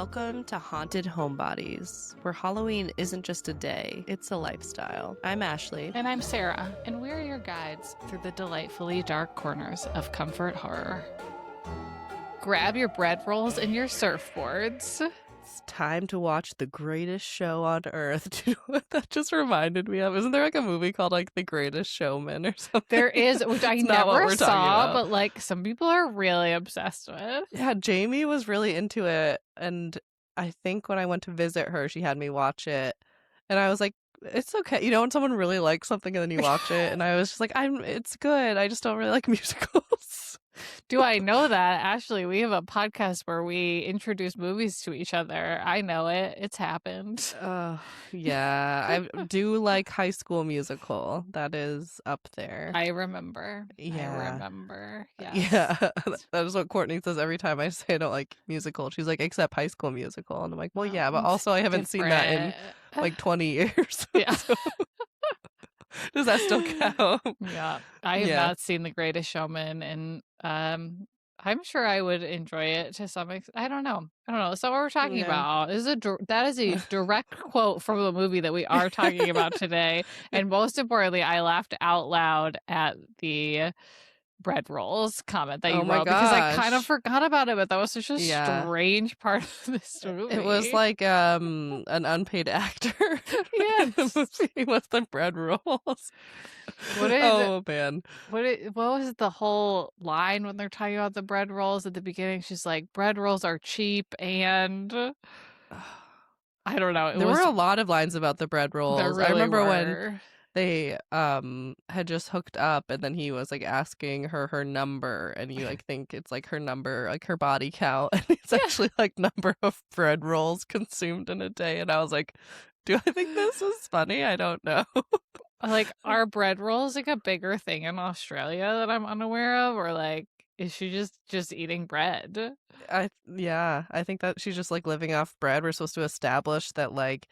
Welcome to Haunted Homebodies, where Halloween isn't just a day, it's a lifestyle. I'm Ashley. And I'm Sarah, and we're your guides through the delightfully dark corners of comfort horror. Grab your bread rolls and your surfboards. It's time to watch the greatest show on earth. Do you know what that just reminded me of? Isn't there like a movie called like The Greatest Showman or something? There is, which I never saw, but like some people are really obsessed with. Yeah, Jamie was really into it, and I think when I went to visit her, she had me watch it, and I was like, it's okay. You know, when someone really likes something and then you watch it, and I was just like, it's good. I just don't really like musicals. Do I know that? Ashley, we have a podcast where we introduce movies to each other. I know it. It's happened. Yeah. I do like High School Musical. That is up there. I remember. Yeah. I remember. Yes. Yeah. That is what Courtney says every time I say I don't like musical. She's like, except High School Musical. And I'm like, well, yeah, but also I haven't seen that in like 20 years. Yeah. So does that still count? Yeah. I have not seen The Greatest Showman, and I'm sure I would enjoy it to some extent. I don't know. That's not what we're talking about. That is a direct quote from the movie that we are talking about today. And most importantly, I laughed out loud at the bread rolls comment that you wrote because I kind of forgot about it, but that was such a strange part of this movie. It was like an unpaid actor. Yes. In the movie with the bread rolls. Man. What was the whole line when they're talking about the bread rolls at the beginning? She's like, bread rolls are cheap, and I don't know. There were a lot of lines about the bread rolls. Really I remember when they had just hooked up, and then he was like asking her number, and you like think it's like her number, like her body count, and it's actually like number of bread rolls consumed in a day. And I was like, do I think this is funny? I don't know. Like, are bread rolls like a bigger thing in Australia that I'm unaware of, or like is she just eating bread? I think that she's just like living off bread. We're supposed to establish that like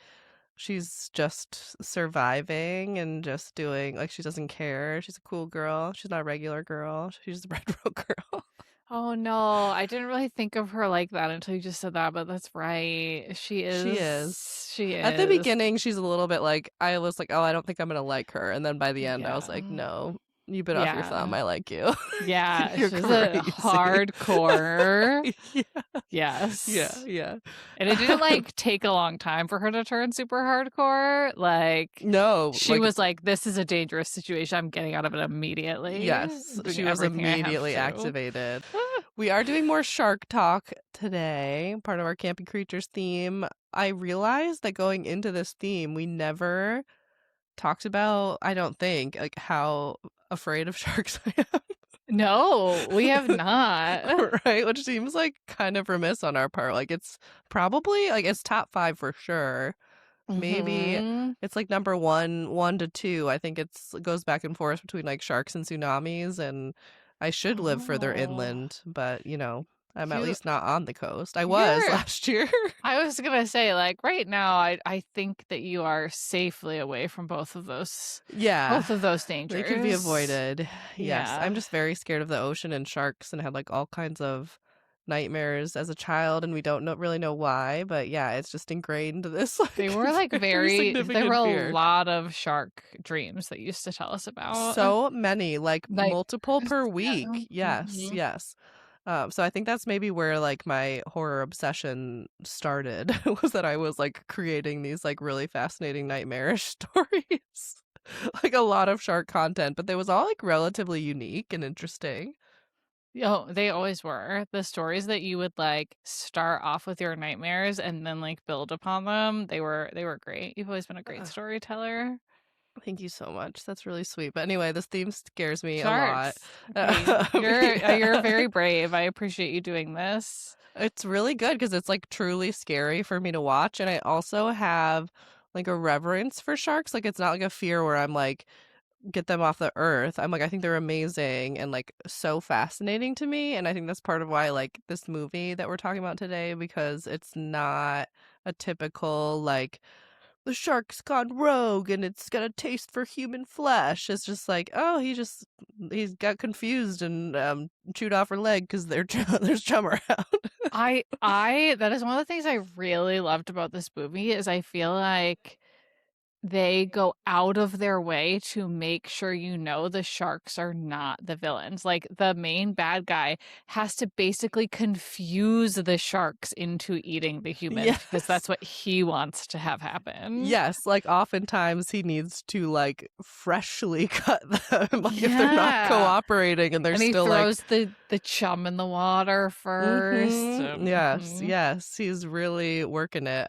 she's just surviving and just doing like she doesn't care. She's a cool girl. She's not a regular girl. She's a bread roll girl. Oh no, I didn't really think of her like that until you just said that, but that's right. She is. At the beginning, she's a little bit like, I was like, oh, I don't think I'm gonna like her, and then by the end, I was like, no, you bit off your thumb. I like you. Yeah, You're she's a hardcore. Yes. Yeah. And it didn't like take a long time for her to turn super hardcore. Like, no, she was like, this is a dangerous situation. I'm getting out of it immediately. Yes, she was immediately activated. We are doing more shark talk today, part of our Campy Creatures theme. I realized that going into this theme, we never talked about, I don't think, like how afraid of sharks I am. No, we have not. Right? Which seems like kind of remiss on our part. Like it's probably like it's top 5 for sure. Maybe it's like number 1 to 2. I think it goes back and forth between like sharks and tsunamis, and I should live further inland, but you know, I'm at least not on the coast. I was last year. I was gonna say, like, right now, I think that you are safely away from both of those. Yeah, both of those dangers. They could be avoided. Yes, I'm just very scared of the ocean and sharks, and had like all kinds of nightmares as a child, and we don't really know why, but yeah, it's just ingrained this. Like, they were like there were a lot of shark dreams that you used to tell us about. So many, like multiple per week. Yes. So I think that's maybe where like my horror obsession started, was that I was like creating these like really fascinating nightmarish stories. Like a lot of shark content, but they was all like relatively unique and interesting. Oh, they always were. The stories that you would like start off with your nightmares and then like build upon them, they were great. You've always been a great storyteller. Thank you so much. That's really sweet. But anyway, this theme scares me a lot. You're very brave. I appreciate you doing this. It's really good because it's like truly scary for me to watch. And I also have like a reverence for sharks. Like it's not like a fear where I'm like, get them off the earth. I'm like, I think they're amazing and like so fascinating to me. And I think that's part of why I like this movie that we're talking about today, because it's not a typical like the shark's gone rogue and it's got a taste for human flesh. It's just like, oh, he just he's got confused and chewed off her leg because there's chum around. I that is one of the things I really loved about this movie is I feel like they go out of their way to make sure you know the sharks are not the villains. Like, the main bad guy has to basically confuse the sharks into eating the humans because Yes. that's what he wants to have happen. Yes, like, oftentimes he needs to, like, freshly cut them, like, if they're not Yeah. cooperating and they're And he still, like throws the chum in the water first. Yes, yes, he's really working it.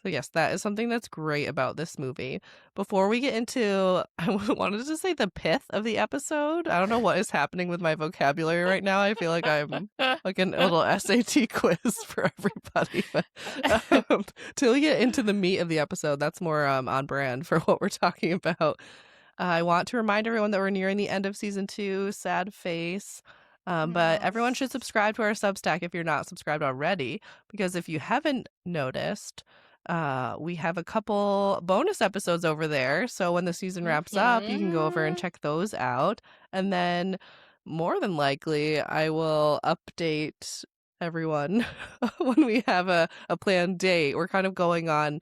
So yes, that is something that's great about this movie. Before we get into, I wanted to say the pith of the episode. I don't know what is happening with my vocabulary right now. I feel like I'm like a little SAT quiz for everybody. But till we get into the meat of the episode, that's more on brand for what we're talking about. I want to remind everyone that we're nearing the end of season 2. Sad face. But everyone should Yes. subscribe to our Substack if you're not subscribed already, because if you haven't noticed, we have a couple bonus episodes over there. So when the season wraps up, you can go over and Mhm. check those out. And then more than likely, I will update everyone when we have a planned date. We're kind of going on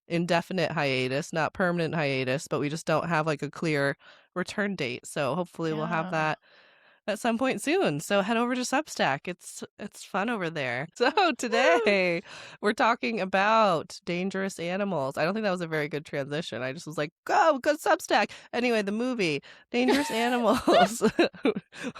indefinite hiatus, not permanent hiatus, but we just don't have like a clear return date. So hopefully we'll have Yeah. that at some point soon. So head over to Substack. It's fun over there. So Woo! today we're talking about dangerous animals. I don't think that was a very good transition. I just was like, go Substack. Anyway, the movie Dangerous Animals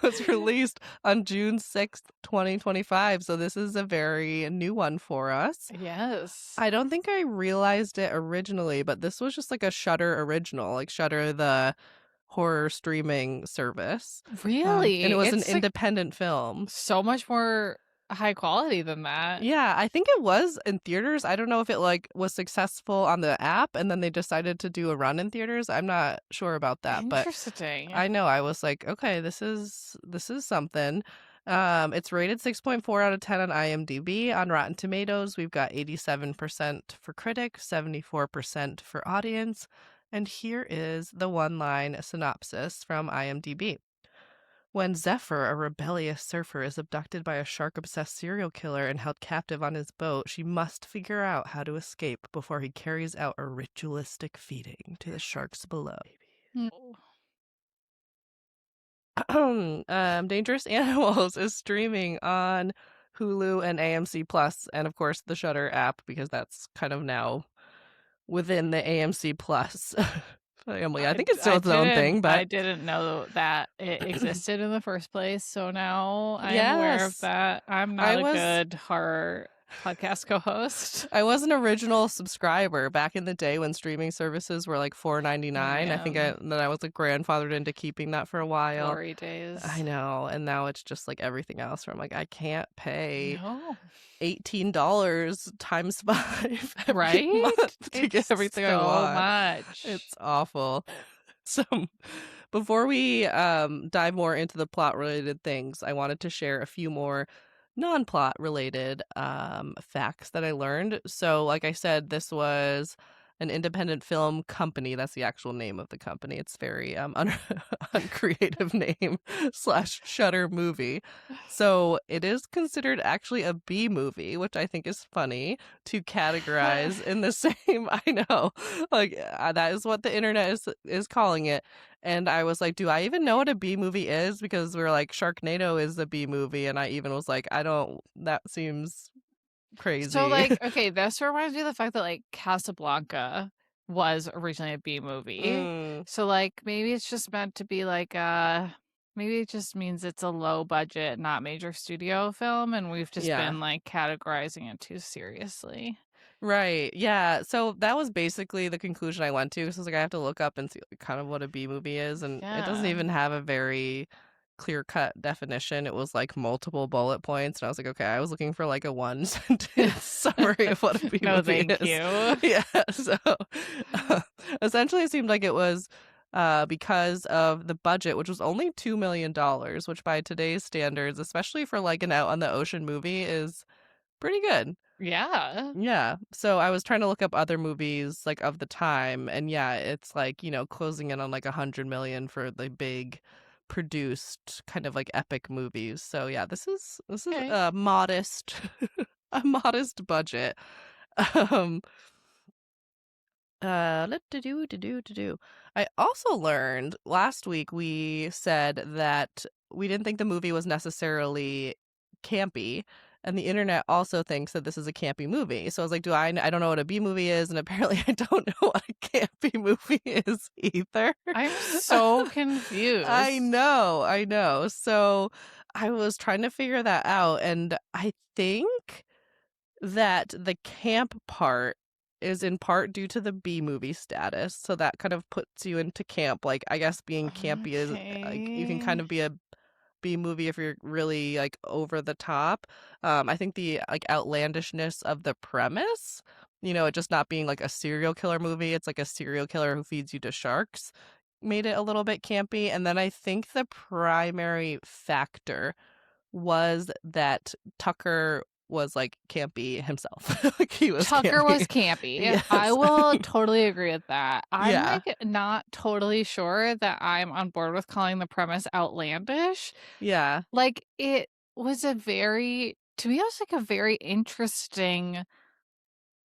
was released on June 6th, 2025. So this is a very new one for us. Yes. I don't think I realized it originally, but this was just like a Shudder original, like Shudder, the horror streaming service. And it Really? was an It's, like, independent film. so much more high quality than that. Yeah, I think it was in theaters. I don't know if it like was successful on the app and then they decided to do a run in theaters. I'm not sure about that, but Interesting. I know I was like, okay, this is something. It's rated 6.4 out of 10 on IMDb. On Rotten Tomatoes, we've got 87% for critics, 74% for audience. And here is the one-line synopsis from IMDb. When Zephyr, a rebellious surfer, is abducted by a shark-obsessed serial killer and held captive on his boat, she must figure out how to escape before he carries out a ritualistic feeding to the sharks below. Mm. Dangerous Animals is streaming on Hulu and AMC Plus, and of course the Shudder app, because that's kind of now within the AMC Plus family. I think it's still its own thing, I but didn't know that it existed in the first place, so now I am aware of yes, that. I'm I not a was good horror podcast co-host. I was an original subscriber back in the day when streaming services were like Oh, $4.99. I think man. then I was like grandfathered into keeping that for a while. Glory I days. know, and now it's just like everything else where I'm like, I can't pay No. $18 times 5 every Right? month to get It's everything I so want. much. It's awful. So before we dive more into the plot related things, I wanted to share a few more non-plot related facts that I learned. So like I said, this was an independent film company. That's the actual name of the company. It's very uncreative name / Shutter movie. So it is considered actually a B movie, which I think is funny to categorize in the same. I know, like that is what the internet is calling it. And I was like, do I even know what a B movie is? Because we are like, Sharknado is a B movie. And I even was like, I don't, that seems So, crazy. like, okay, this reminds me of the fact that, like, Casablanca was originally a B movie. Mm, So, like, maybe it's just meant to be like maybe it just means it's a low budget, not major studio film, and we've just yeah. been like categorizing it too seriously. Right. Yeah. So that was basically the conclusion I went to. So I was like, I have to look up and see like, kind of what a B movie is. And it doesn't Yeah. even have a very clear cut definition. It was like multiple bullet points. And I was like, okay, I was looking for like a one sentence summary of what a B No, movie thank is. you. Yeah. So essentially, it seemed like it was because of the budget, which was only $2 million, which by today's standards, especially for like an out on the ocean movie, is pretty good. Yeah. Yeah. So I was trying to look up other movies like of the time, and yeah, it's like, closing in on like 100 million for the big produced kind of like epic movies. So yeah, this is Okay. a modest a modest budget. Um do. I also learned last week we said that we didn't think the movie was necessarily campy, and the internet also thinks that this is a campy movie. So I was like, I don't know what a B movie is, and apparently I don't know what a campy movie is either. I'm so I confused. know, I know. So I was trying to figure that out, and I think that the camp part is in part due to the B movie status. So that kind of puts you into camp. Like, I guess being campy is like you can kind Okay. of be a B movie if you're really like over the top. I think the like outlandishness of the premise, it just not being like a serial killer movie, it's like a serial killer who feeds you to sharks, made it a little bit campy. And then I think the primary factor was that Tucker was like campy himself. Like he was Tucker was campy. campy. I Yes. will totally agree with that. I'm Yeah. like not totally sure that I'm on board with calling the premise outlandish. Yeah. Like it was to me, it was like a very interesting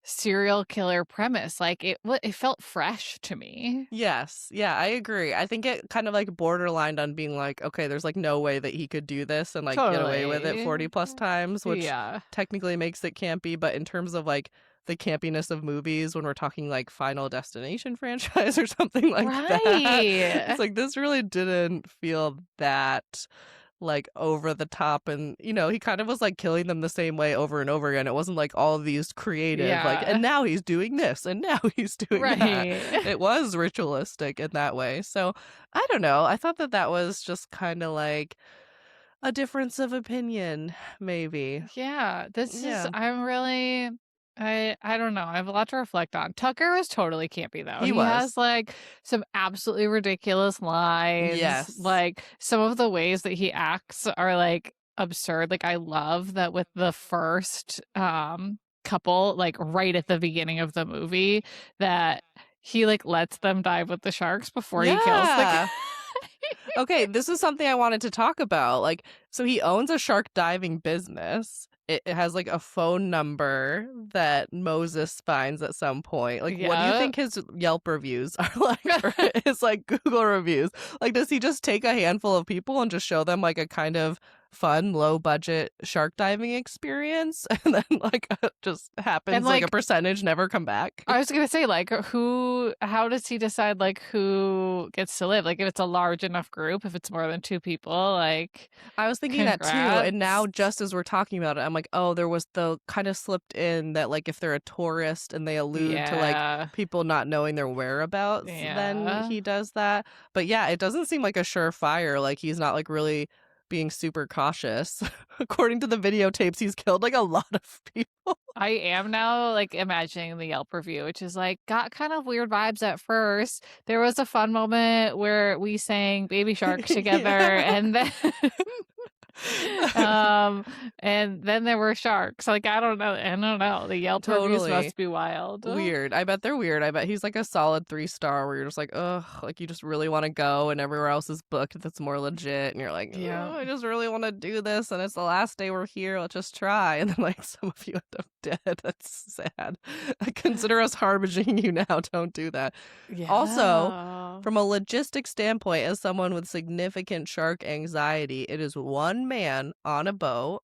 serial killer premise. Like it felt fresh to me. Yes. Yeah, I agree. I think it kind of like borderlined on being like, okay, there's like no way that he could do this and like get away with it Totally. 40 plus times, which Yeah. technically makes it campy. But in terms of like the campiness of movies, when we're talking like Final Destination franchise or something like that, it's Right. like this really didn't feel that like over the top, and he kind of was like killing them the same way over and over again. It wasn't like all of these creative like, and Yeah. now he's doing this and now he's doing that. Right. It was ritualistic in that way. So I don't know, I thought that that was just kind of like a difference of opinion, maybe. Yeah, this is Yeah, I'm really I don't know. I have a lot to reflect on. Tucker is totally campy though. he He was. has like some absolutely ridiculous lines. Yes. Like some of the ways that he acts are like absurd. Like I love that with the first couple like right at the beginning of the movie that he like lets them dive with the sharks before he kills the guy. Yeah. Okay, this is something I wanted to talk about. Like, so he owns a shark diving business. It has like a phone number that Moses finds at some point. Like, what do you Yeah. think his Yelp reviews are like, or his like Google reviews? Like, does he just take a handful of people and just show them like a kind of fun, low budget shark diving experience, and then like just And happens like a like percentage never come back? I was gonna say, like, how does he decide, like, who gets to live? Like, if it's a large enough group, if it's more than 2 people, like, I was thinking that too. And congrats. now, just as we're talking about it, I'm like, oh, there was the kind of slipped in that, like, if they're a tourist and they allude to, like, Yeah. people not knowing their whereabouts, then Yeah. he does that. But yeah, it doesn't seem like a surefire. Like, he's not, like, really being super cautious. According to the videotapes, he's killed, like, a lot of people. I am now, like, imagining the Yelp review, which is, like, got kind of weird vibes at first. There was a fun moment where we sang Baby Shark together, Yeah. and then and then there were sharks. Like, I don't know. The Yelp reviews Totally. must be wild. Weird. I bet they're weird. I bet he's like a solid 3 star where you're just like, ugh, like you just really want to go and everywhere else is booked that's more legit. And you're like, Yeah. oh, I just really want to do this. And it's the last day we're here. Let's just try. And then like some of you end up dead. That's sad. Consider us harbinging you now. Don't do that. Also, Yeah. from a logistic standpoint, as someone with significant shark anxiety, it is one man on a boat.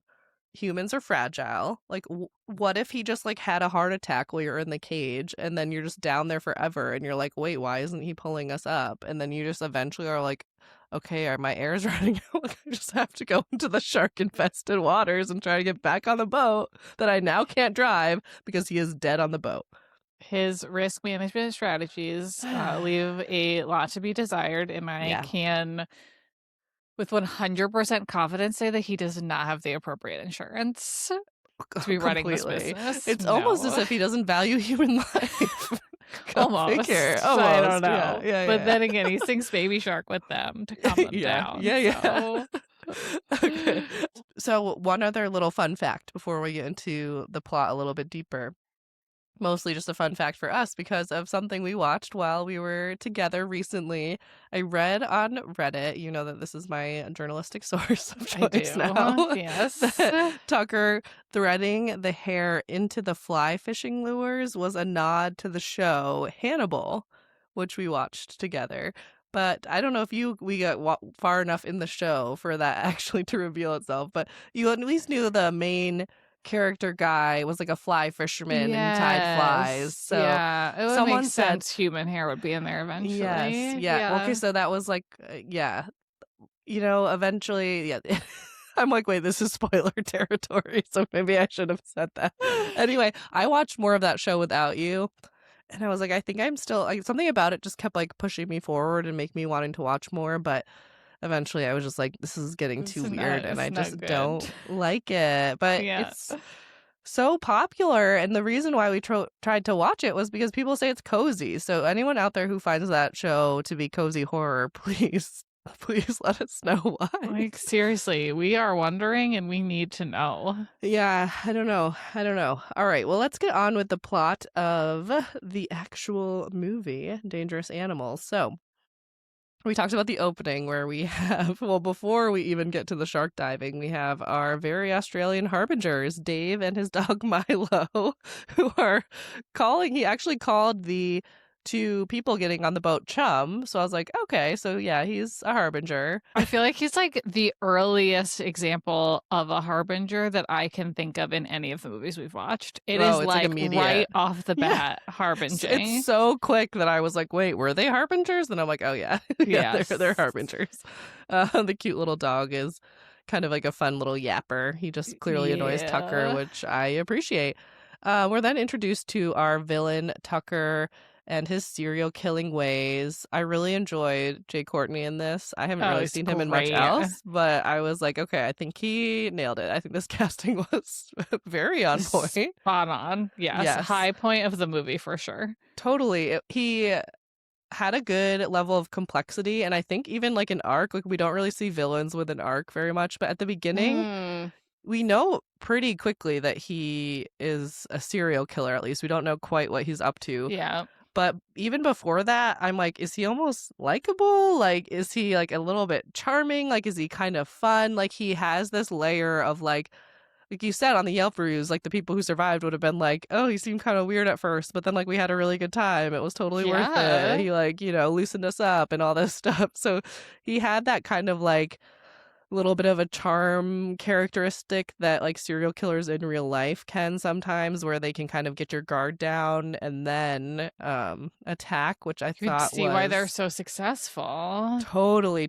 Humans are fragile. Like, what if he just like had a heart attack while you're in the cage, and then you're just down there forever, and you're like, wait, why isn't he pulling us up? And then you just eventually are like, okay, my air's running out. Like, I just have to go into the shark infested waters and try to get back on the boat that I now can't drive because he is dead on the boat. His risk management strategies leave a lot to be desired, and I Yeah. can, with 100% confidence, say that he does not have the appropriate insurance to be running this Completely. business. It's almost as No. if he doesn't value human life. Go Almost. figure. I don't Almost. Yeah. know. Yeah. But Yeah. then again, he sings Baby Shark with them to calm them Yeah. down. Yeah. Yeah. So Okay. So one other little fun fact before we get into the plot a little bit deeper. Mostly just a fun fact for us because of something we watched while we were together recently. I read on Reddit, you know that this is my journalistic source of I choice now, do. Yes. that Tucker threading the hair into the fly fishing lures was a nod to the show Hannibal, which we watched together. But I don't know if we got far enough in the show for that actually to reveal itself, but you at least knew the main character guy was like a fly fisherman and tied flies. Yes. So Yeah. It would make someone said, sense human hair would be in there yes, eventually. yeah. Okay, Yeah. so that was like, yeah, eventually, yeah. I'm like, wait, this is spoiler territory, so maybe I should have said that. Anyway, I watched more of that show without you, and I was like, I think I'm still like something about it just kept like pushing me forward and make me wanting to watch more, but eventually I was just like, this is getting too weird and I It's not just good. don't like it. But Yeah. it's so popular, and the reason why we tried to watch it was because people say it's cozy. So anyone out there who finds that show to be cozy horror, please let us know why. Like, seriously, we are wondering and we need to know. Yeah, I don't know. All right, well, let's get on with the plot of the actual movie, Dangerous Animals. So we talked about the opening where we have, well, before we even get to the shark diving, we have our very Australian harbingers, Dave and his dog Milo, who are calling. He actually called the two people getting on the boat chum. So I was like, okay, so yeah, he's a harbinger. I feel like he's like the earliest example of a harbinger that I can think of in any of the movies we've watched. It is It's like immediate. right off the Yeah. bat harbinging. It's so quick that I was like, wait, were they harbingers? And I'm like, oh yeah, yeah, Yes. they're harbingers. The cute little dog is kind of like a fun little yapper. He just clearly annoys Tucker, which I appreciate. We're then introduced to our villain, Tucker, and his serial killing ways. I really enjoyed Jay Courtney in this. I haven't really seen him in much else, but I was like, okay, I think he nailed it. I think this casting was very on point. Spot on. Yes. High point of the movie for sure. Totally. He had a good level of complexity, and I think even like an arc, like we don't really see villains with an arc very much, but at the beginning we know pretty quickly that he is a serial killer. At least we don't know quite what he's up to. Yeah. But even before that, I'm like, is he almost likable? Like, is he like a little bit charming? Like, is he kind of fun? Like, he has this layer of like you said on the Yelp reviews, like the people who survived would have been like, oh, he seemed kind of weird at first, but then like we had a really good time. It was totally worth it. He like, loosened us up and all this stuff. So he had that kind of like little bit of a charm characteristic that like serial killers in real life can sometimes, where they can kind of get your guard down and then attack, which I thought see why they're so successful. Totally.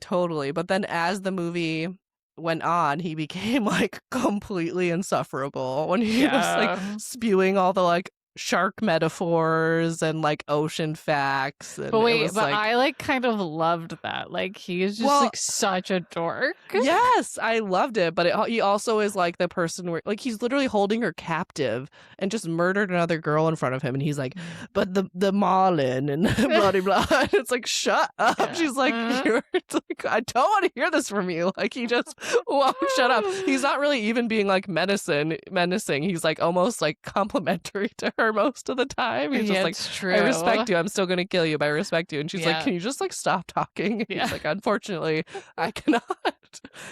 But then as the movie went on, he became like completely insufferable when he was like spewing all the like shark metaphors and like ocean facts. And but wait, but I like kind of loved that. Like he is just like such a dork. Yes, I loved it. But he also is like the person where like he's literally holding her captive and just murdered another girl in front of him, and he's like, but the Marlin and blah blah blah. And it's like, shut up. Yeah. She's like, like, I don't want to hear this from you. Like he just shut up. He's not really even being like menacing. He's like almost like complimentary to her most of the time. He's just like, true. I respect you. I'm still gonna kill you, but I respect you. And she's like, can you just like stop talking? And he's like, unfortunately, I cannot.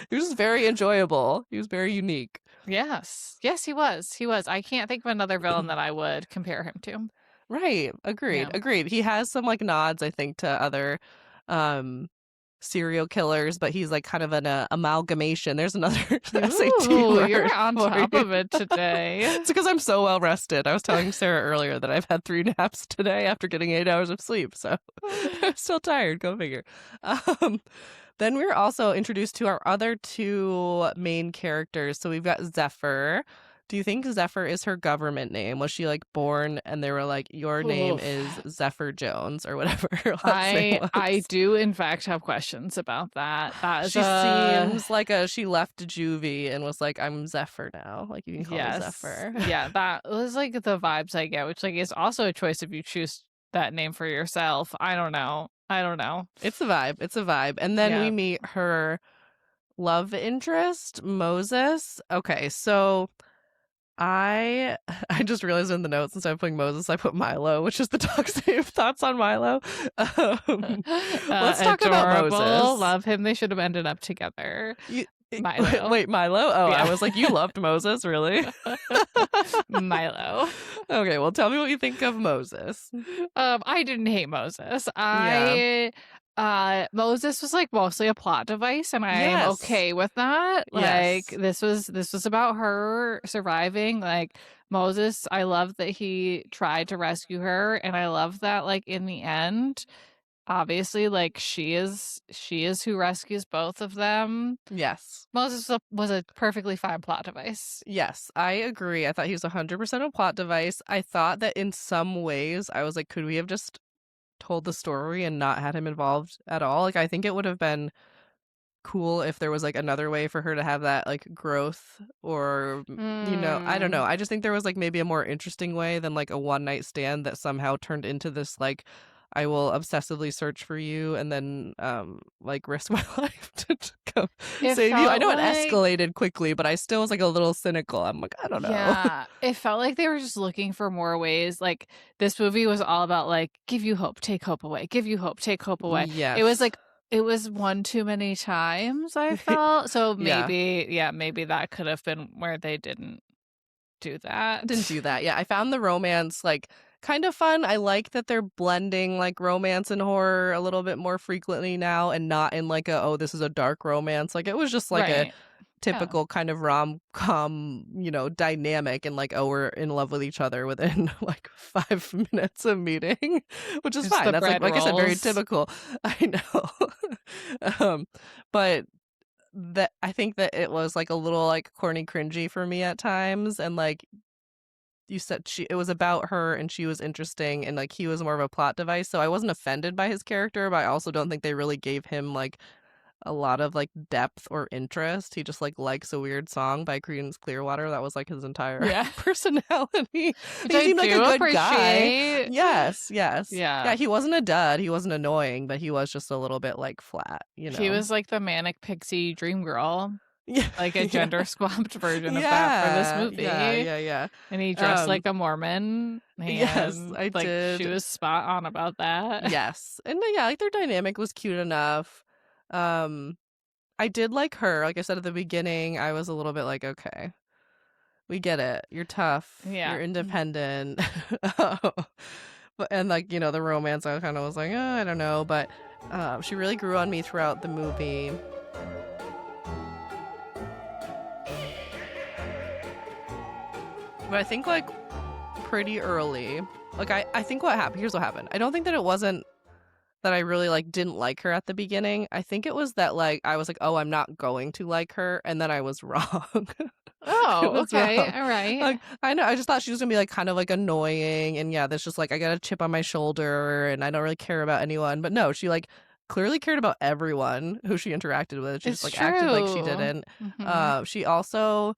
He was very enjoyable. He was very unique. Yes, he was. I can't think of another villain that I would compare him to. Right. Agreed. He has some like nods, I think, to other serial killers, but he's like kind of an amalgamation. There's another SAT word. You're on top of it today. It's because I'm so well rested. I was telling Sarah earlier that I've had 3 naps today after getting 8 hours of sleep, so I'm still tired. Go figure. Then we're also introduced to our other 2 main characters. So we've got Zephyr. Do you think Zephyr is her government name? Was she like born and they were like, your name is Zephyr Jones or whatever her last name was? I do in fact have questions about that. She seems like she left juvie and was like, I'm Zephyr now. Like you can call me Zephyr. Yeah, that was like the vibes I get, which like is also a choice if you choose that name for yourself. I don't know. It's a vibe. And then we meet her Love interest, Moses. Okay, so I I just realized in the notes instead of putting Moses, I put Milo, which is the dog's name. Thoughts on Milo? Let's talk about Adorable. Moses. Love him. They should have ended up together. You Milo. wait, Milo? Oh, I Yeah. was like, you loved Moses, really? Milo. Okay, well, tell me what you think of Moses. I didn't hate Moses. Yeah. Moses was like mostly a plot device, and I'm Yes. okay with that. Like Yes. this was about her surviving. Like Moses, I love that he tried to rescue her, and I love that like in the end, obviously, like she is who rescues both of them. Yes. Moses was a perfectly fine plot device. Yes, I agree. I thought he was 100% a plot device. I thought that in some ways, I was like, could we have just told the story and not had him involved at all? Like, I think it would have been cool if there was like another way for her to have that like growth or I don't know. Mm. I just think there was like maybe a more interesting way than like a one night stand that somehow turned into this like I will obsessively search for you and then like risk my life to come It save you. I felt know it like escalated quickly, but I still was like a little cynical. I'm like, I don't know. Yeah, it felt like they were just looking for more ways. Like this movie was all about like give you hope, take hope away, give you hope, take hope away. It was Yes. like it was one too many times, I felt. So Yeah. maybe that could have been where they didn't do Didn't that. do that. Yeah, I found the romance like kind of fun. I like that they're blending like romance and horror a little bit more frequently now and not in like a oh this is a dark romance. Like it was just like a Right. Yeah. typical kind of rom-com, dynamic and like oh we're in love with each other within like 5 minutes of meeting, which is Just fine. the That's bread like I said very rolls. typical. I know. But that I think that it was like a little like corny cringy for me at times and like you said it was about her and she was interesting and like he was more of a plot device so I wasn't offended by his character but I also don't think they really gave him like a lot of like depth or interest. He just like likes a weird song by Creedence Clearwater. That was like his entire Yeah. personality. Which He I seemed like a do good guy. appreciate. Yes, Yeah. yeah, he wasn't a dud, he wasn't annoying, but he was just a little bit like flat. He was like the manic pixie dream girl. Yeah. Like a Yeah. gender swapped version of that for this Yeah, yeah, movie. yeah, yeah. And he dressed um like a Mormon, yes, and I like she did. was spot on about that. Yes. And yeah, like their dynamic was cute enough. Um I did like her. Like I said at the beginning, I was a little bit like, okay, we get it. You're tough. Yeah. You're independent. And like, the romance, I kind of was like, I don't know. But she really grew on me throughout the movie. But I think like pretty early, like I think here's what happened. I don't think that it wasn't that I really like didn't like her at the beginning. I think it was that like I was like, oh, I'm not going to like her, and then I was wrong. I Oh, was okay. wrong. All right. Like I know, I just thought she was gonna be like kind of like annoying, and yeah, there's just like I got a chip on my shoulder, and I don't really care about anyone. But no, she like clearly cared about everyone who she interacted with. She just It's like acted like she true. didn't. Hmm. She also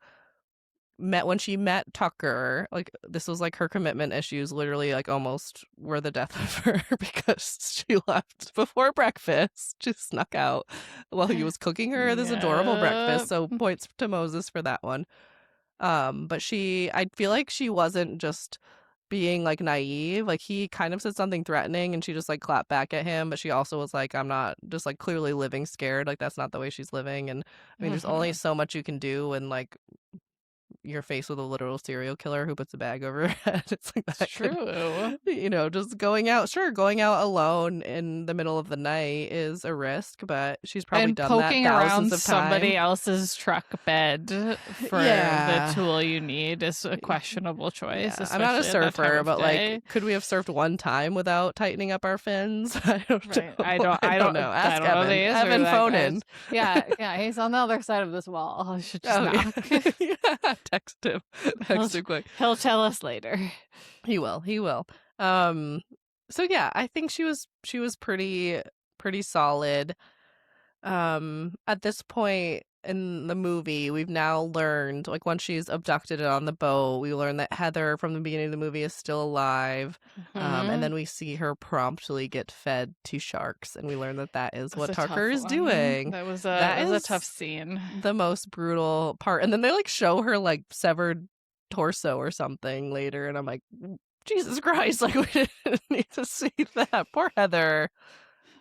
when she met Tucker, like this was like her commitment issues literally like almost were the death of her because she left before breakfast. She snuck out while he was cooking her this adorable breakfast. Yep. So points to Moses for that one. But I feel like she wasn't just being like naive. Like he kind of said something threatening and she just like clapped back at him, but she also was like, I'm not just like clearly living scared. Like that's not the way she's living. And I mean, there's only Hmm. so much you can do when like you're faced with a literal serial killer who puts a bag over her head. It's like It's that could, true. just going out alone in the middle of the night is a risk, but she's probably And done that poking thousands around of times. somebody else's truck bed for the Yeah. tool you need is a questionable choice, Yeah. I'm not a especially at that time surfer, of but like, day. could we have surfed one time without tightening up our fins? I don't Right. know. I don't I I don't don't know. I Ask don't know the Evan. answer to Evan, that phone in. question. Yeah, he's on the other side of this wall. I should just Oh, knock. yeah. Yeah. Text him. Text him quick. He'll tell us later. He will. He will. Um so yeah, I think she was pretty solid. At this point in the movie, we've now learned, like, once she's abducted and on the boat, we learn that Heather from the beginning of the movie is still alive. And Mhm. then we see her promptly get fed to sharks, and we learn that that is That's what a Tucker tough is one. doing. That That was a tough is scene. the most brutal part. And then they, like, show her, like, severed torso or something later, and I'm like, Jesus Christ, like, we didn't need to see that. Poor Heather.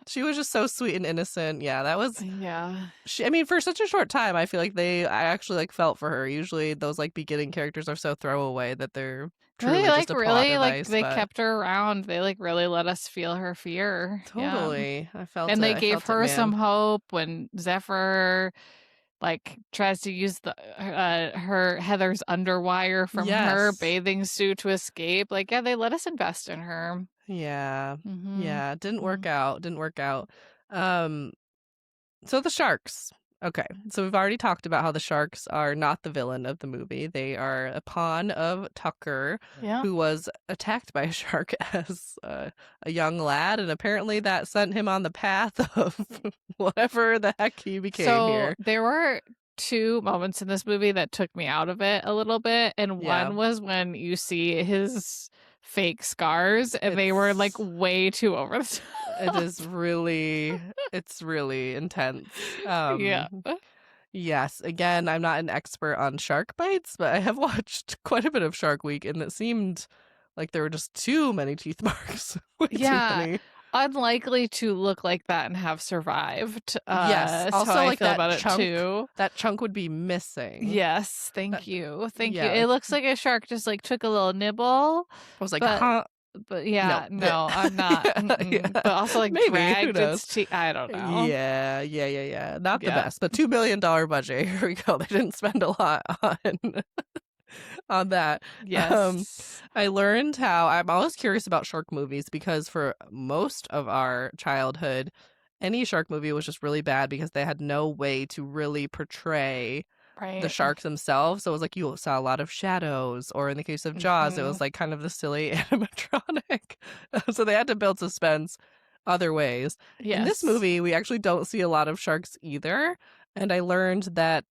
She was just so sweet and innocent. Yeah, that was Yeah. I mean, for such a short time, I feel like I actually, like, felt for her. Usually those, like, beginning characters are so throwaway that they're They, truly just like, a plot really, like, device, they but kept her around. They, like, really let us feel her fear. Yeah. totally. And they I gave felt it, her some man. hope when Zephyr, like, tries to use her Heather's underwire from her Yes. bathing suit to escape. Like, yeah, they let us invest in her. Yeah. Mhm. Yeah, didn't work Mhm. out, didn't work out. Um So the sharks. Okay. So we've already talked about how the sharks are not the villain of the movie. They are a pawn of Tucker, Yeah. who was attacked by a shark as a young lad, and apparently that sent him on the path of whatever the heck he became So here. there were two moments in this movie that took me out of it a little bit, and Yeah. one was when you see his fake scars, and they were like It's way too over the it top. is really it's really intense. Yeah. Yes, again, I'm not an expert on shark bites, but I have watched quite a bit of Shark Week, and it seemed like there were just too many teeth marks. Way too Yeah. many. Unlikely to look like that and have survived. Yes, That's how also, I like, feel about it too. that chunk would be missing. Yes, That thank you. Thank you. yeah, It like, looks like a shark just like took a little nibble, I was like, but "Huh? No." yeah, no, I'm not. Mm-mm. Yeah, But also like maybe, who dragged knows? its teeth. I don't know. Yeah. Not the Yeah. best, but $2 million budget. Here we go. They didn't spend a lot on that. Um, Yes. I learned how I'm always curious about shark movies because for most of our childhood, any shark movie was just really bad because they had no way to really portray the Right. sharks themselves. So it was like you saw a lot of shadows, or in the case of Jaws, it Hmm. was like kind of the silly animatronic. So they had to build suspense other ways. In this Yes. movie, we actually don't see a lot of sharks either. And I learned that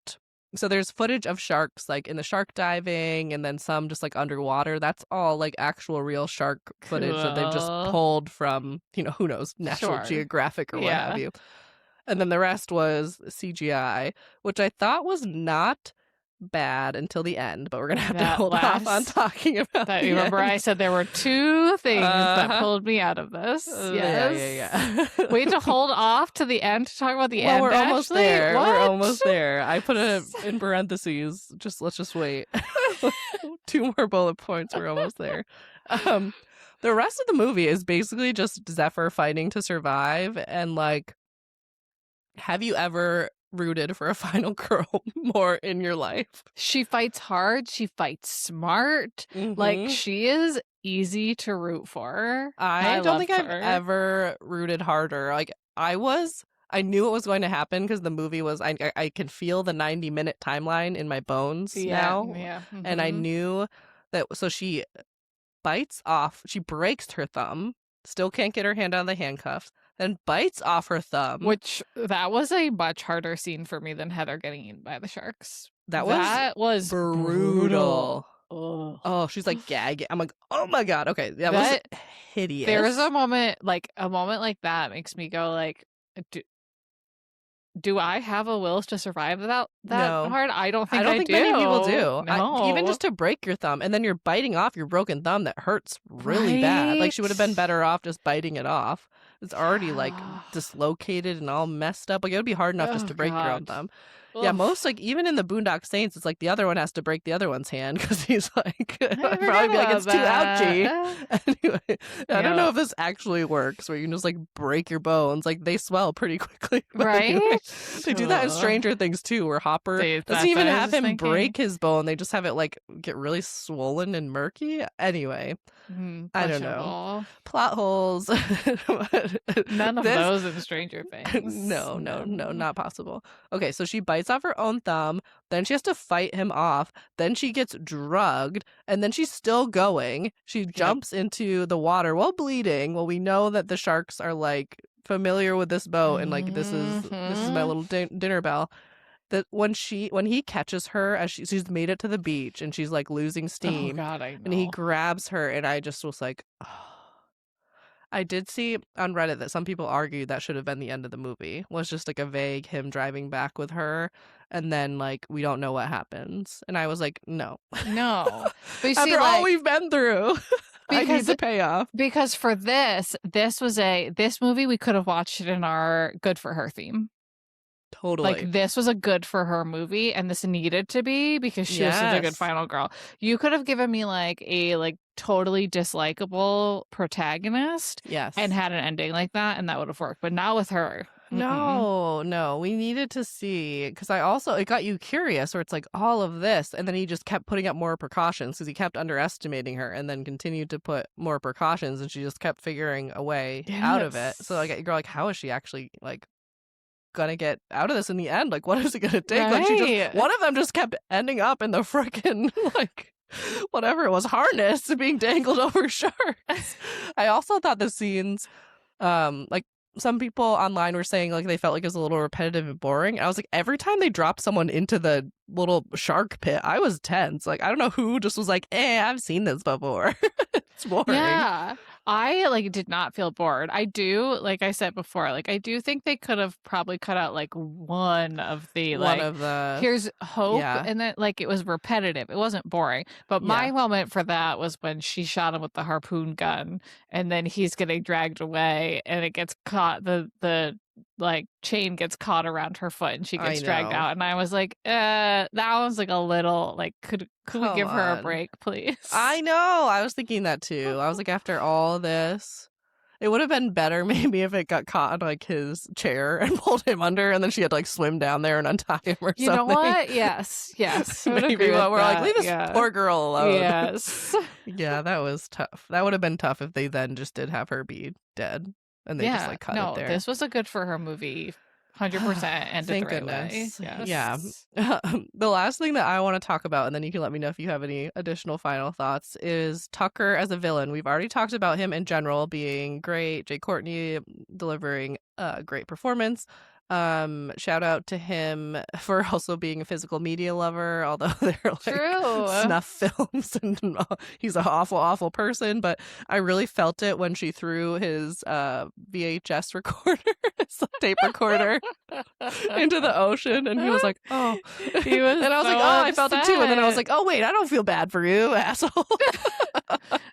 so there's footage of sharks like in the shark diving and then some just like underwater. That's all like actual real shark footage that they've just Cool. pulled from, who knows, National Sure. Geographic or what have Yeah. you. And then the rest was CGI, which I thought was not bad until the end, but we're gonna have to That hold off on last talking about that you the remember I end. said there were two things that Uh-huh. pulled me out of this. Yes. Yeah. We need to hold off to the end to talk about the Well, end, we're almost Ashley. there. We're What? almost there. I put it in parentheses. Let's just wait. Two more bullet points. We're almost there. Um, the rest of the movie is basically just Zephyr fighting to survive. And like, have you ever rooted for a final girl more in your life? She fights hard, she fights smart. Like, Mm-hmm. she is easy to root for. I I don't think loved I've her. ever rooted harder. Like I knew it was going to happen because the movie was. I can feel the 90-minute timeline in my bones Yeah, now, yeah. and I Mhm. knew that. So she bites off. She breaks her thumb. Still can't get her hand on the handcuffs. Then bites off her thumb. Which that was a much harder scene for me than Heather getting eaten by the sharks. That was That was brutal. brutal. Ugh. Oh, she's like gagging. I'm like, oh my god. Okay, that was That there's hideous. a moment like that makes me go like, do, do I have a will to survive that No. hard? I don't I think don't I think many people do. do. Even No. just to break your thumb and then you're biting off your broken thumb that hurts really bad. Like Right? she would have been better off just biting it off. It's already like Yeah. dislocated and all messed up. Like it would be hard enough just Oh to break your own God. thumb. Yeah, Ugh. most like even in the Boondock Saints, it's like the other one has to break the other one's hand because he's like, I I'd forgot probably be like, about it's too ouchy. that. Anyway, I don't Yeah. know if this actually works where you can just like break your bones. Like they swell pretty quickly. But anyway, Right? they do that in Ugh. Stranger Things too, where Hopper That's doesn't even what I was have just him thinking. break his bone. They just have it like get really swollen and murky. Anyway, I don't know. Questionable. Plot holes. None of This- those in Stranger Things. No, not possible. Okay, so she bites off her own thumb, then she has to fight him off, then she gets drugged, and then she's still going. She jumps into the water while bleeding. Well, we know that the sharks are like familiar with this boat and like this is my Mhm. little dinner bell. that when he catches her as she's made it to the beach and she's like losing Oh steam, God, I and he know. grabs her, and I just was like, oh. I did see on Reddit that some people argued that should have been the end of the movie. Was just like a vague him driving back with her, and then like we don't know what happens. And I was like, no. No. But you see, After all like, we've been through, I need because the payoff. because for this movie we could have watched it in our good for her theme. Like, Totally. this was a good for her movie, and this needed to be because she was such a good Yes. final girl. You could have given me like a like totally dislikable protagonist and Yes. had an ending like that, and that would have worked. But not with her. No, we needed to see, because it got you curious, where it's like all of this, and then he just kept putting up more precautions because he kept underestimating her, and then continued to put more precautions, and she just kept figuring a way out of it. So like you're like, how is she actually like gonna get out of this in the end? Like, what is it gonna take? Like, Right. one of them just kept ending up in the frickin' like whatever it was, harness, being dangled over sharks. I also thought the scenes, like some people online were saying like they felt like it was a little repetitive and boring. I was like, every time they dropped someone into the little shark pit, I was tense. Like, I don't know who just was like, I've seen this before. It's boring. Yeah. I like did not feel bored. I do, like I said before, like I do think they could have probably cut out like one of the One like of the here's hope, yeah. and then like it was repetitive. It wasn't boring. But my Yeah. moment for that was when she shot him with the harpoon gun, and then he's getting dragged away, and it gets caught, the like chain gets caught around her foot, and she I gets dragged know. out. And I was like, that was like a little like, could we Come give her a on. break, please? I know. I was thinking that too. I was like, after all this, it would have been better maybe if it got caught in like his chair and pulled him under, and then she had to like swim down there and untie him or You something. know what? Yes. I would Maybe agree with we're like, that. leave this Yeah. poor girl alone. Yes. Yeah, that was tough. That would have been tough if they then just did have her be dead and they just like cut it there. This was a good for her movie. 100% ended Thank the right way. goodness. Yes. Yeah. The last thing that I want to talk about, and then you can let me know if you have any additional final thoughts, is Tucker as a villain. We've already talked about him in general being great. Jay Courtney delivering a great performance. Shout out to him for also being a physical media lover, although they're like True. snuff films, and he's an awful person. But I really felt it when she threw his VHS recorder, his tape recorder, into the ocean, and he was like, oh. He was and I was so like, oh, I felt it too. And then I was upset. like, oh wait, I don't feel bad for you, asshole.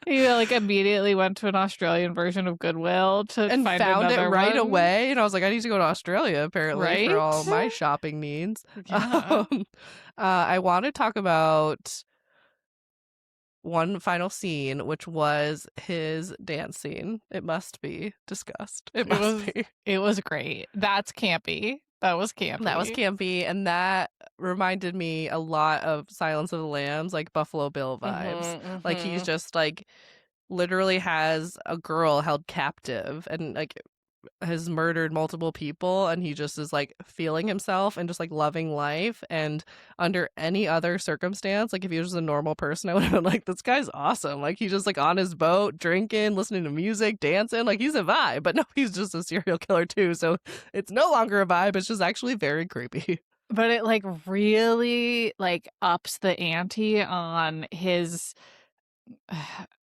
He like immediately went to an Australian version of Goodwill to And find found it another right one. away. And I was like, I need to go to Australia apparently for all Right? my shopping needs. Yeah. I want to talk about one final scene, which was his dance scene. It must be discussed. It must be. It was great. That's campy. That was campy. That was campy, and that reminded me a lot of Silence of the Lambs, like Buffalo Bill vibes. Like he's just like literally has a girl held captive and like has murdered multiple people, and he just is like feeling himself and just like loving life. And under any other circumstance, like if he was just a normal person, I would have been like, this guy's awesome. Like he's just like on his boat drinking, listening to music, dancing, like he's a vibe. But no, he's just a serial killer too, so it's no longer a vibe. It's just actually very creepy. But it like really like ups the ante on his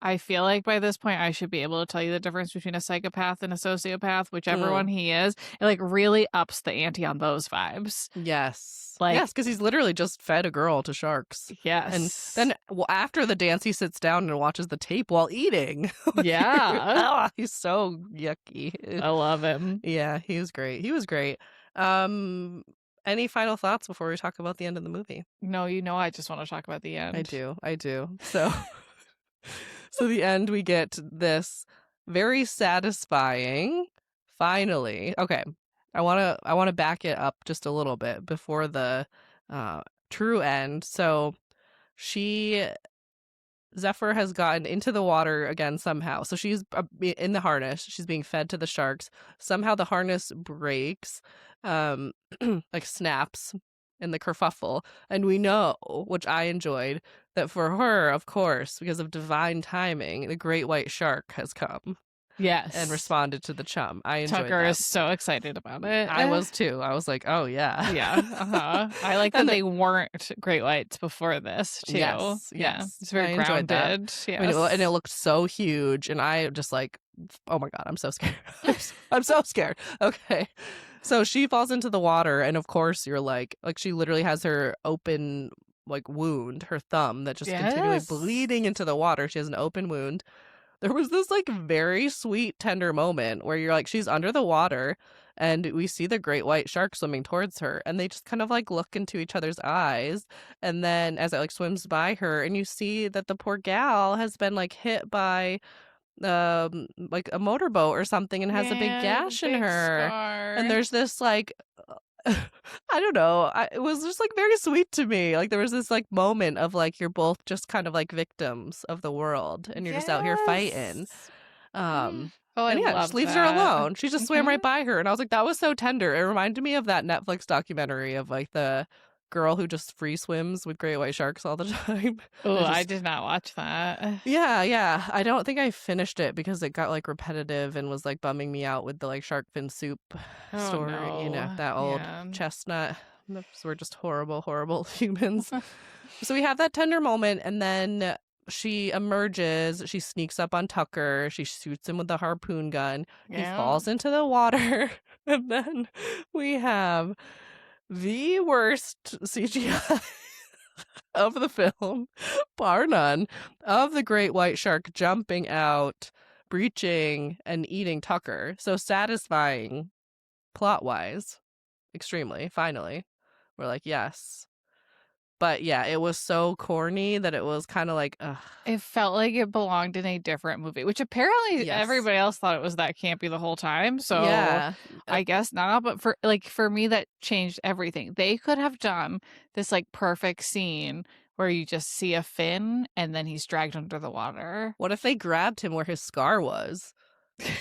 I feel like by this point I should be able to tell you the difference between a psychopath and a sociopath, whichever one he is. It like really ups the ante on those vibes. Yes. Like, yes, because he's literally just fed a girl to sharks. Yes. And then after the dance, he sits down and watches the tape while eating. Yeah. He's so yucky. I love him. Yeah, he was great. He was great. Any final thoughts before we talk about the end of the movie? No, I just want to talk about the end. I do. So so the end, we get this very satisfying, finally. Okay. I want to back it up just a little bit before the true end. So Zephyr has gotten into the water again somehow. So she's in the harness. She's being fed to the sharks. Somehow the harness breaks, like snaps in the kerfuffle. And we know, which I enjoyed, that for her, of course, because of divine timing, the great white shark has come. and Yes. responded to the chum. I enjoyed Tucker that. is so excited about it. I was too. I was like, "Oh, yeah." Yeah, I like that And they weren't great whites before this too. yes, Yeah, yes. it's I very enjoyed that. grounded. I mean, and it Yes. looked so huge, and I just like, "Oh my god, I'm so scared." I'm so scared. Okay. So she falls into the water, and of course you're like she literally has her open like wound, her thumb that just continually Yes. bleeding into the water. She has an open wound. There was this like very sweet, tender moment where you're like, she's under the water and we see the great white shark swimming towards her, and they just kind of like look into each other's eyes. And then as it like swims by her, and you see that the poor gal has been like hit by like a motorboat or something and has a big Yeah, gash in big her. And scar. there's this like I don't know. It was just like very sweet to me. Like there was this like moment of like you're both just kind of like victims of the world and you're just out here fighting. Yes. Oh, I And yeah, just love leaves her that. alone. She just swam right by her, and I was like, that was so tender. It reminded me of that Netflix documentary of like the girl who just free swims with great white sharks all the time. Oh, And I just did not watch that. yeah. I don't think I finished it because it got like repetitive and was like bumming me out with the like shark fin soup Oh story. no. That old Yeah. chestnut. We're just horrible humans. So we have that tender moment, and then she emerges. She sneaks up on Tucker. She shoots him with the harpoon gun. He Yeah. falls into the water. And then we have the worst CGI of the film, bar none, of the great white shark jumping out, breaching, and eating Tucker. So satisfying plot wise, extremely. Finally, we're like, yes. But yeah, it was so corny that it was kind of like, ugh. It felt like it belonged in a different movie, which apparently Yes. everybody else thought it was that campy the whole time. So Yeah. I guess not. But for me, that changed everything. They could have done this like perfect scene where you just see a fin and then he's dragged under the water. What if they grabbed him where his scar was?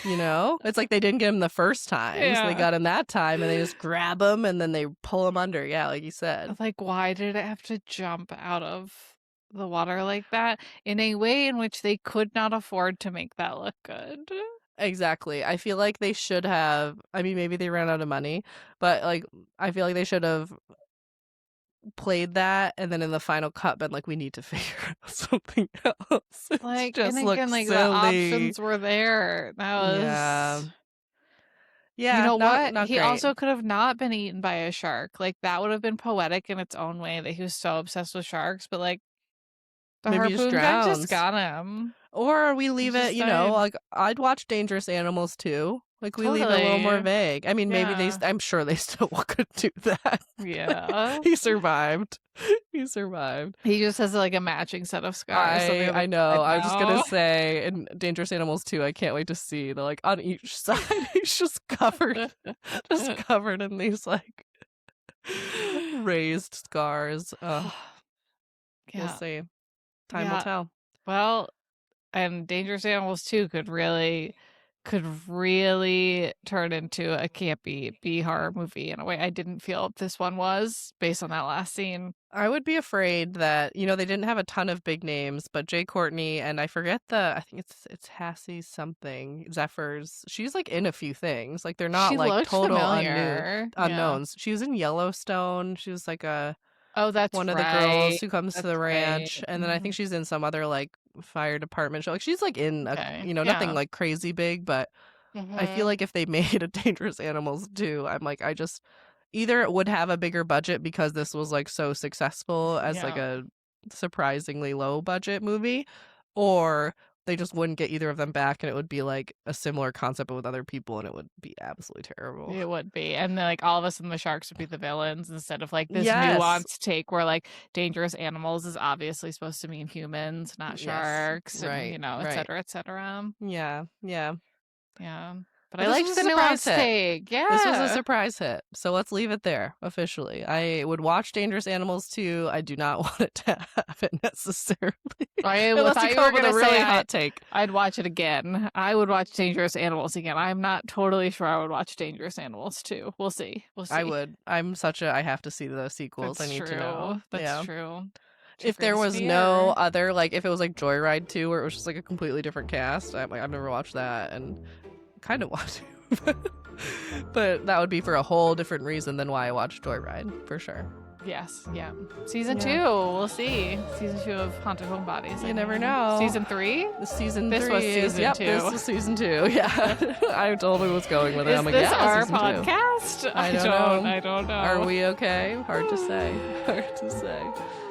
You know? It's like they didn't get him the first time, so they Yeah. got him that time, and they just grab him, and then they pull him under. Yeah, like you said. Like, why did it have to jump out of the water like that in a way in which they could not afford to make that look good? Exactly. I feel like they should have. I mean, maybe they ran out of money, but like, I feel like they should have played that, and then in the final cut, been like, we need to figure out something else. It Like, and just again, looks like the silly. options were there. That Yeah. was. You Yeah. know what? Not He great. also could have not been eaten by a shark. Like, that would have been poetic in its own way that he was so obsessed with sharks, but like, the Maybe he just harpoon gun just drowns. got him. Or we He leave it, just died. like I'd watch Dangerous Animals too. Like we leave it a little more Totally. vague. I mean, maybe Yeah. I'm sure they still could do that. Yeah. He survived. He survived. He just has like a matching set of scars on the other I know. side I was just gonna now. say in Dangerous Animals 2, I can't wait to see the like on each side he's just covered just covered in these like raised scars. We'll Yeah. see. Time will Yeah. tell. Well, and Dangerous Animals 2 could really turn into a campy B horror movie in a way I didn't feel this one was based on that last scene. I would be afraid that, they didn't have a ton of big names, but Jay Courtney and I think it's Hassie something, Zephyrs. She's like in a few things. Like they're not She like looked total familiar. Yeah. unknowns. She was in Yellowstone. She was like Oh, that's one of the girls right. who comes to That's the right. ranch, and then I think Mhm. she's in some other like fire department show. Like she's like in Okay. nothing Yeah. like crazy big, but I feel Mhm. like if they made a Dangerous Animals 2, I'm like, I just either it would have a bigger budget because this was like so successful as like Yeah. a surprisingly low budget movie, or they just wouldn't get either of them back and it would be like a similar concept but with other people and it would be absolutely terrible. It would be. And then, like, all of a sudden the sharks would be the villains instead of like this Yes. nuanced take where like dangerous animals is obviously supposed to mean humans, not Yes. sharks, and Right. et Right. cetera, et cetera. Yeah. Yeah. Yeah. But But I this liked was a the surprise nuanced hit. take. This was a Yeah. surprise hit. So let's leave it there officially. I would watch Dangerous Animals 2. I do not want it to happen necessarily. I Unless you thought you come were up with a gonna really say hot take. I'd watch it again. I would watch Dangerous Animals again. I'm not totally sure I would watch Dangerous Animals too. We'll see. We'll see. I would. I have to see the sequels. That's I need true. to know. That's Yeah. true. If there was no other, like, if it was like Joyride 2, where it was just like a completely different cast, I've never watched that and kind of want to. But that would be for a whole different reason than why I watched Joyride, for sure. Yes, yeah. Season 2, we'll see. Season 2 of Haunted Homebodies. You never know. Season 3? Season 3. This was season 2. This was season 2. Yeah. I totally was going with it. I'm like, this yeah, our season podcast? 2. I don't know. I don't know. Are we okay? Hard to say. Hard to say.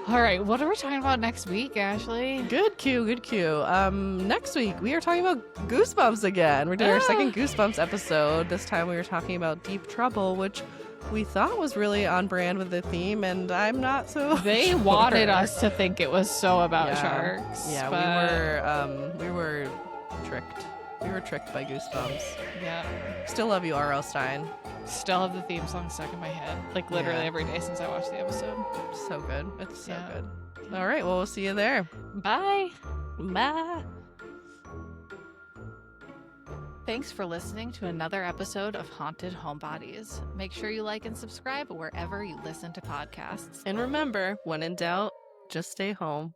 All right, what are we talking about next week, Ashley? Good cue, good cue. Next week we are talking about Goosebumps again. We're doing our second Goosebumps episode. This time we were talking about Deep Trouble, which we thought was really on brand with the theme, and I'm not so They sure. wanted us to think it was so about sharks. Yeah, but... we were tricked. We were tricked by Goosebumps. Yeah. Still love you, R.L. Stein. Still have the theme song stuck in my head, like literally every day since I watched the episode. So good. It's so good. All right, well, we'll see you there. Bye. Bye. Thanks for listening to another episode of Haunted Homebodies. Make sure you like and subscribe wherever you listen to podcasts. And remember, when in doubt, just stay home.